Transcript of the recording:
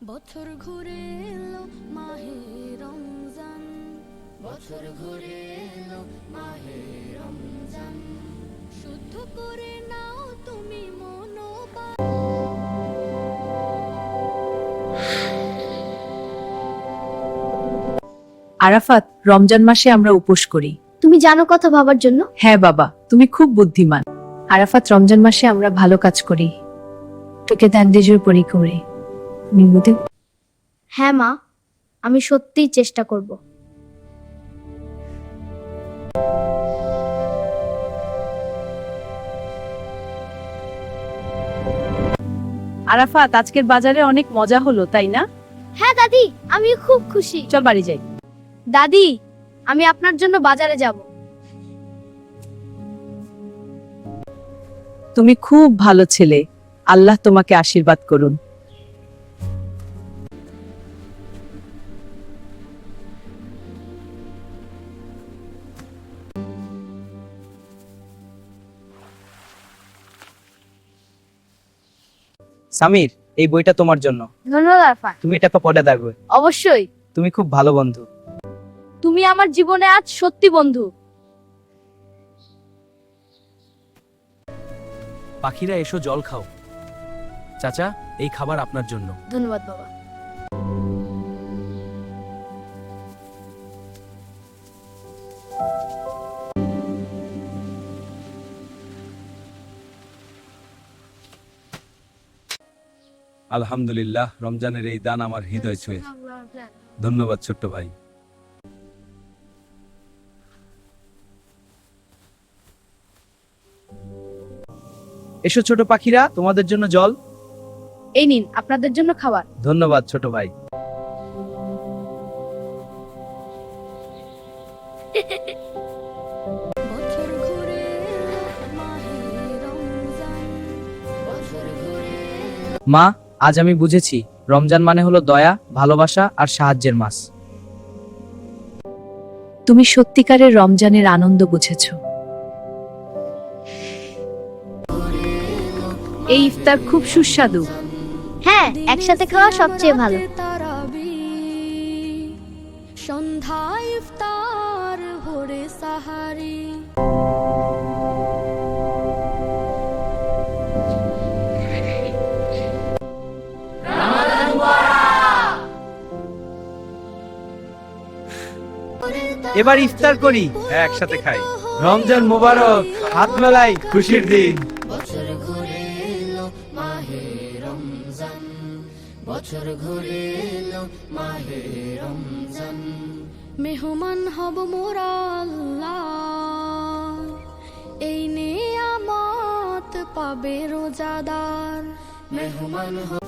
বছর ঘুরে এলো মাহে রমজান, বছর ঘুরে এলো মাহে রমজান, শুদ্ধ করে নাও তুমি মনোবান। আরাফাত, রমজান মাসে আমরা উপোস করি। তুমি জানো কথা ভাবার জন্য? হ্যাঁ বাবা, তুমি খুব বুদ্ধিমান। আরাফাত, রমজান মাসে আমরা ভালো কাজ করি, তোকে দান্দেজুর পরি করি। হ্যাঁ মা, আমি সত্যিই চেষ্টা করব। আরাফাত, আজকের বাজারে অনেক মজা হলো, তাই না? হ্যাঁ দাদি, আমি খুব খুশি। চল বাড়ি যাই। দাদি, আমি আপনার জন্য বাজারে যাব। তুমি খুব ভালো ছেলে, আল্লাহ তোমাকে আশীর্বাদ করুন। সামির, এই বইটা তোমার জন্য। ধন্যবাদ আরফান। তুমি এটা পড়ে দেখবে। অবশ্যই। তুমি খুব ভালো বন্ধু। তুমি আমার জীবনে আজ সত্যি বন্ধু। পাখিরা এসো, জল খাও। চাচা, এই খাবার আপনার জন্য। ধন্যবাদ বাবা। আলহামদুলিল্লাহ, রমজানের এই দান আমার হৃদয় ছুঁয়ে। ধন্যবাদ ছোট্ট ভাই। এসো ছোট পাখিরা, তোমাদের জন্য জল। এই নিন আপনাদের জন্য খাবার। ধন্যবাদ ছোট ভাই। বছর ঘুরে এলো মাহে রমজান, বছর ঘুরে এলো। মা, আজ আমি বুঝেছি রমজান মানে হলো দয়া, ভালোবাসা আর সাহায্যের মাস। তুমি সত্যিকারের রমজানের আনন্দ বুঝেছো। এই ইফতার খুব সুস্বাদু। হ্যাঁ, একসাথে খাওয়া সবচেয়ে ভালো। তারাবি সন্ধ্যা ইফতার ভোরে সাহারি। এবার ইফতার করি। হ্যাঁ, একসাথে খাই। রমজান মোবারক, হাত মেলাই, খুশির দিন। বছর ঘুরে এলো মাহে রমজান, বছর ঘুরে এলো মাহে রমজান, মেহমান হব মোরা আল্লাহ, এই নিয়ামত পাবে রোজাদার। মেহমান হব